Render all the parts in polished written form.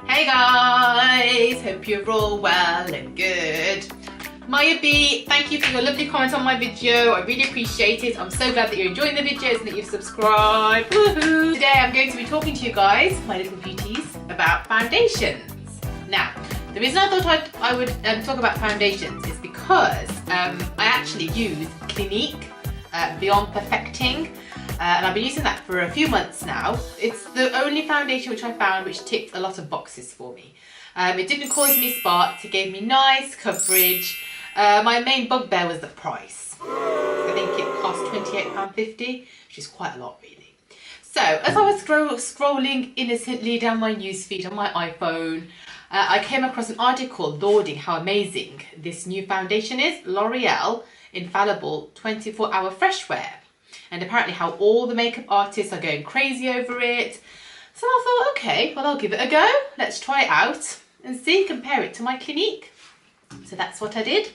Hey guys, hope you're all well and good. Maya B, thank you for your lovely comment on my video. I really appreciate it. I'm so glad that you're enjoying the videos and that you've subscribed. Woohoo! Today I'm going to be talking to you guys, my little beauties, about foundations. Now, the reason I thought I would talk about foundations is because I actually use Clinique Beyond Perfecting. And I've been using that for a few months now. It's the only foundation which I found which ticked a lot of boxes for me. It didn't cause me spots, it gave me nice coverage. My main bugbear was the price. I think it cost £28.50, which is quite a lot really. So as I was scrolling innocently down my newsfeed on my iPhone, I came across an article lauding how amazing this new foundation is, L'Oreal Infallible 24-Hour Freshwear. And apparently how all the makeup artists are going crazy over it. So I thought, okay, well I'll give it a go. Let's try it out and see, compare it to my Clinique. So that's what I did. So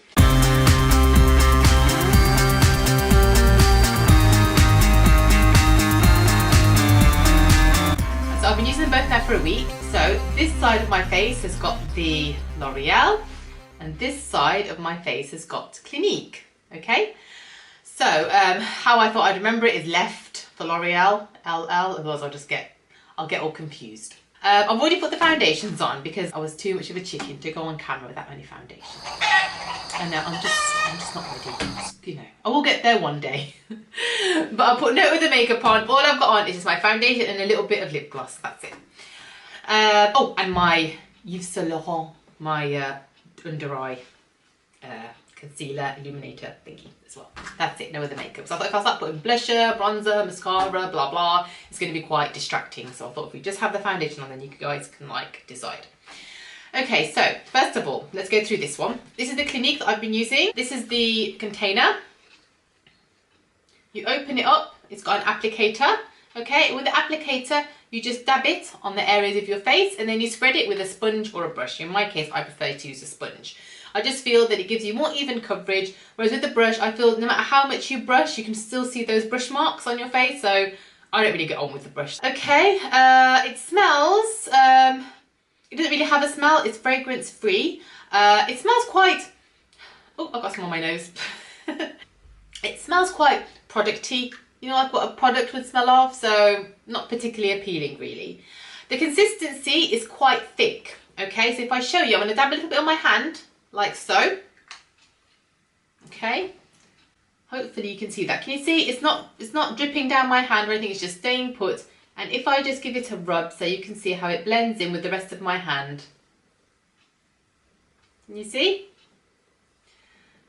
I've been using them both now for a week. So this side of my face has got the L'Oreal and this side of my face has got Clinique, okay? So, how I thought I'd remember it is left for L'Oreal, LL, otherwise I'll get all confused. I've already put the foundations on because I was too much of a chicken to go on camera with that many foundations. And I'm just not ready, you know. I will get there one day. But I'll put no other makeup on. All I've got on is just my foundation and a little bit of lip gloss, that's it. Oh, and my Yves Saint Laurent, my under eye concealer illuminator thingy as well. That's it, no other makeup. So I thought if I start putting blusher, bronzer, mascara, blah blah, it's going to be quite distracting. So I thought if we just have the foundation on, then you guys can like decide. Okay, so first of all, let's go through this one. This is the Clinique that I've been using. This is the container. You open it up, it's got an applicator. Okay, with the applicator, you just dab it on the areas of your face and then you spread it with a sponge or a brush. In my case, I prefer to use a sponge. I just feel that it gives you more even coverage, whereas with the brush, I feel no matter how much you brush, you can still see those brush marks on your face, so I don't really get on with the brush. Okay, it smells, it doesn't really have a smell, it's fragrance free. It smells quite, oh, I've got some on my nose. It smells quite producty, you know, like what a product would smell of, so not particularly appealing really. The consistency is quite thick, okay, so if I show you, I'm going to dab a little bit on my hand, like so. Okay, hopefully you can see that. Can you see it's not dripping down my hand or anything, it's just staying put. And if I just give it a rub so you can see how it blends in with the rest of my hand. Can you see?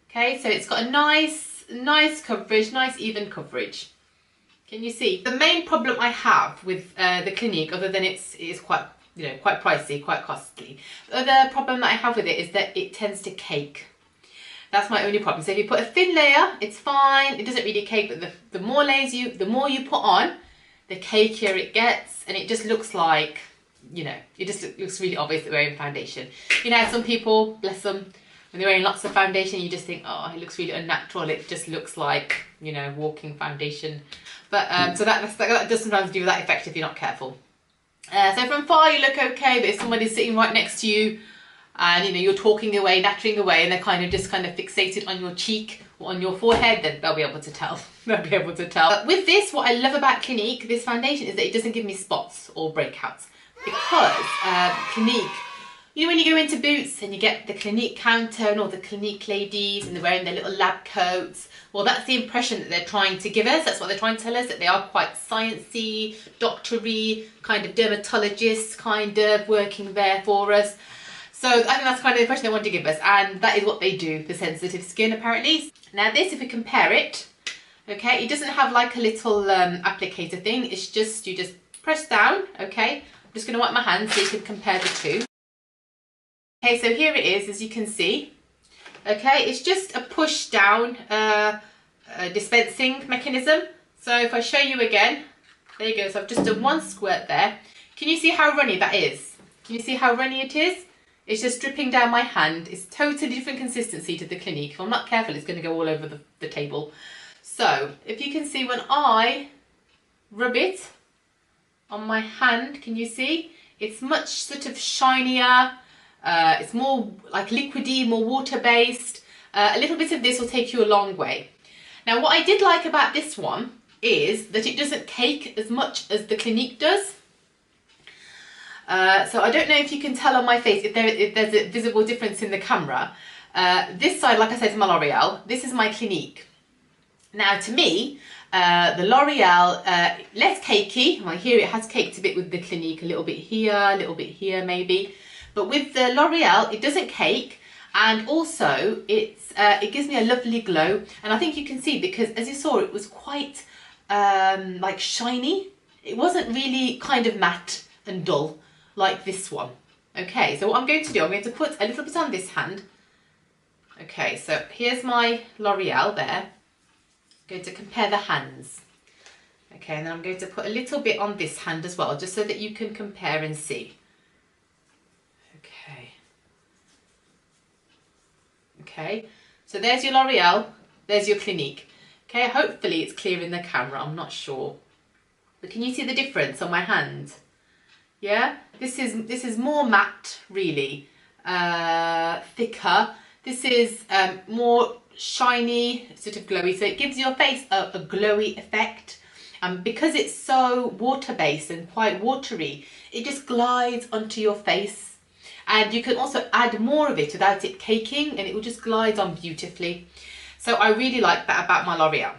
Okay, so it's got a nice coverage, nice even coverage. Can you see? The main problem I have with the Clinique, other than it is quite, you know, quite pricey, quite costly. The other problem that I have with it is that it tends to cake. That's my only problem. So if you put a thin layer, it's fine. It doesn't really cake, but the more layers the more you put on, the cakier it gets, and it just looks like, you know, it just looks really obvious that we're wearing foundation. You know, some people, bless them, when they're wearing lots of foundation, you just think, oh, it looks really unnatural. It just looks like, you know, walking foundation. But so that does sometimes do that effect if you're not careful. So from far you look okay, but if somebody's sitting right next to you and you know you're talking away, nattering away, and they're kind of fixated on your cheek or on your forehead, then they'll be able to tell. They'll be able to tell. But with this, what I love about Clinique, this foundation, is that it doesn't give me spots or breakouts. Because Clinique, you know when you go into Boots and you get the Clinique counter and all the Clinique ladies and they're wearing their little lab coats, well that's the impression that they're trying to give us. That's what they're trying to tell us, that they are quite sciencey, doctory, kind of dermatologists kind of working there for us. So I think that's kind of the impression they want to give us, and that is what they do for sensitive skin apparently. Now this, if we compare it, okay, it doesn't have like a little applicator thing, it's just, you just press down, okay. I'm just going to wipe my hands so you can compare the two. Okay, so here it is, as you can see. Okay, it's just a push down dispensing mechanism. So if I show you again, there you go. So I've just done one squirt there. Can you see how runny that is? Can you see how runny it is? It's just dripping down my hand. It's totally different consistency to the Clinique. If I'm not careful, it's going to go all over the table. So if you can see when I rub it on my hand, can you see? It's much sort of shinier. It's more like liquidy, more water-based. A little bit of this will take you a long way. Now, what I did like about this one is that it doesn't cake as much as the Clinique does. So I don't know if you can tell on my face if there's a visible difference in the camera. This side, like I said, is my L'Oreal. This is my Clinique. Now, to me, the L'Oreal, less cakey. Well, here it has caked a bit with the Clinique, a little bit here maybe. But with the L'Oreal, it doesn't cake, and also it gives me a lovely glow. And I think you can see, because as you saw, it was quite like shiny. It wasn't really kind of matte and dull like this one. Okay, so what I'm going to do, I'm going to put a little bit on this hand. Okay, so here's my L'Oreal there. I'm going to compare the hands. Okay, and then I'm going to put a little bit on this hand as well, just so that you can compare and see. Okay, so there's your L'Oreal, there's your Clinique. Okay, hopefully it's clear in the camera, I'm not sure. But can you see the difference on my hand? Yeah, this is more matte, really, thicker. This is more shiny, sort of glowy, so it gives your face a glowy effect. And because it's so water-based and quite watery, it just glides onto your face. And you can also add more of it without it caking, and it will just glide on beautifully. So I really like that about my L'Oreal.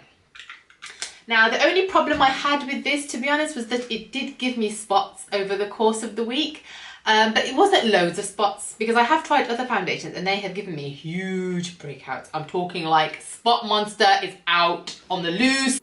Now, the only problem I had with this, to be honest, was that it did give me spots over the course of the week. But it wasn't loads of spots, because I have tried other foundations and they have given me huge breakouts. I'm talking like Spot Monster is out on the loose.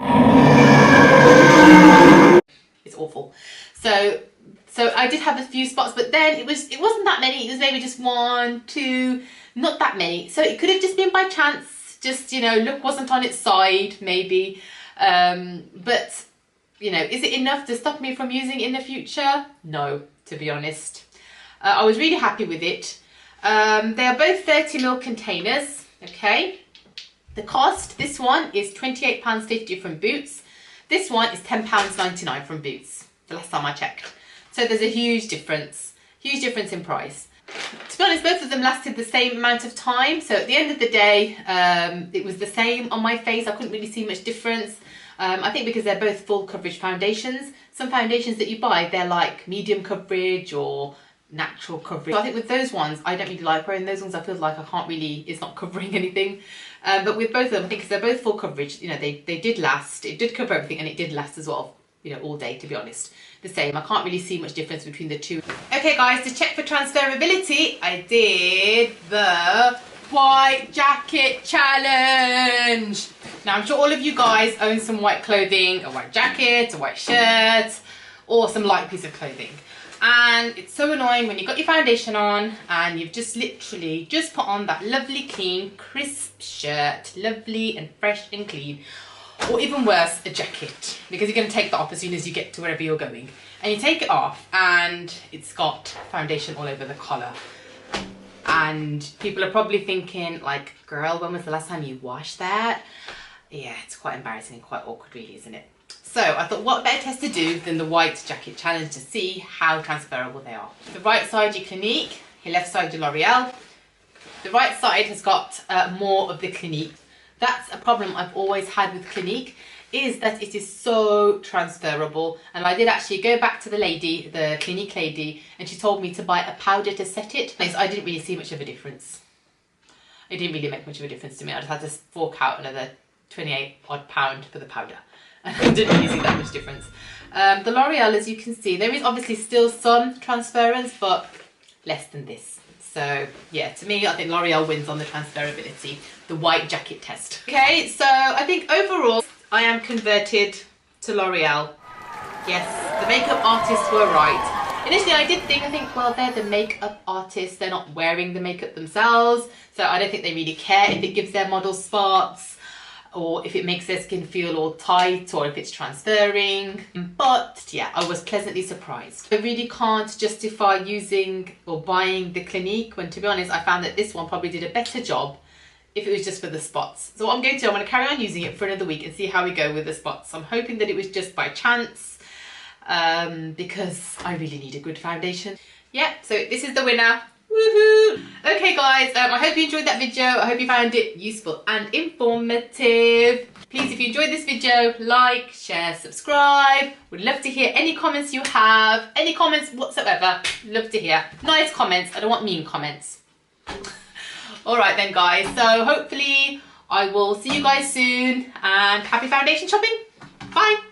It's awful. So I did have a few spots, but then it wasn't that many. It was maybe just 1, 2, not that many. So it could have just been by chance, just, you know, look wasn't on its side, maybe. But, you know, is it enough to stop me from using it in the future? No, to be honest. I was really happy with it. They are both 30ml containers, okay? The cost, this one is £28.50 from Boots. This one is £10.99 from Boots, the last time I checked. So there's a huge difference in price. To be honest, both of them lasted the same amount of time. So at the end of the day, it was the same on my face. I couldn't really see much difference. I think because they're both full coverage foundations. Some foundations that you buy, they're like medium coverage or natural coverage. So I think with those ones, I don't really like wearing those ones. I feel like I can't really, it's not covering anything. But with both of them, I think because they're both full coverage, you know, they did last. It did cover everything, and it did last as well, you know, all day, to be honest. The same. I can't really see much difference between the two. Okay guys, to check for transferability, I did the white jacket challenge. Now I'm sure all of you guys own some white clothing, a white jacket, a white shirt, or some light piece of clothing. And it's so annoying when you've got your foundation on and you've just literally just put on that lovely clean crisp shirt, lovely and fresh and clean. Or even worse, a jacket, because you're going to take that off as soon as you get to wherever you're going. And you take it off and it's got foundation all over the collar. And people are probably thinking, like, girl, when was the last time you washed that? Yeah, it's quite embarrassing and quite awkward really, isn't it? So I thought, what better test to do than the white jacket challenge to see how transferable they are. The right side your Clinique, your left side your L'Oreal. The right side has got more of the Clinique. That's a problem I've always had with Clinique, is that it is so transferable. And I did actually go back to the lady, the Clinique lady, and she told me to buy a powder to set it. So I didn't really see much of a difference. It didn't really make much of a difference to me. I just had to fork out another 28 odd pound for the powder. And I didn't really see that much difference. The L'Oreal, as you can see, there is obviously still some transference, but less than this. So yeah, to me, I think L'Oreal wins on the transferability, the white jacket test. Okay, so I think overall, I am converted to L'Oreal. Yes, the makeup artists were right. Initially, I think, well, they're the makeup artists. They're not wearing the makeup themselves. So I don't think they really care if it gives their models spots, or if it makes their skin feel all tight, or if it's transferring. But yeah, I was pleasantly surprised. I really can't justify using or buying the Clinique, when to be honest, I found that this one probably did a better job if it was just for the spots. So what I'm going to do, I'm going to carry on using it for another week and see how we go with the spots. I'm hoping that it was just by chance. because I really need a good foundation. Yeah, so this is the winner. Woohoo! Okay guys, I hope you enjoyed that video. I hope you found it useful and informative. Please, if you enjoyed this video, like, share, subscribe. Would love to hear any comments you have, any comments whatsoever. Love to hear. Nice comments, I don't want mean comments. Alright then guys, so hopefully I will see you guys soon and happy foundation shopping. Bye!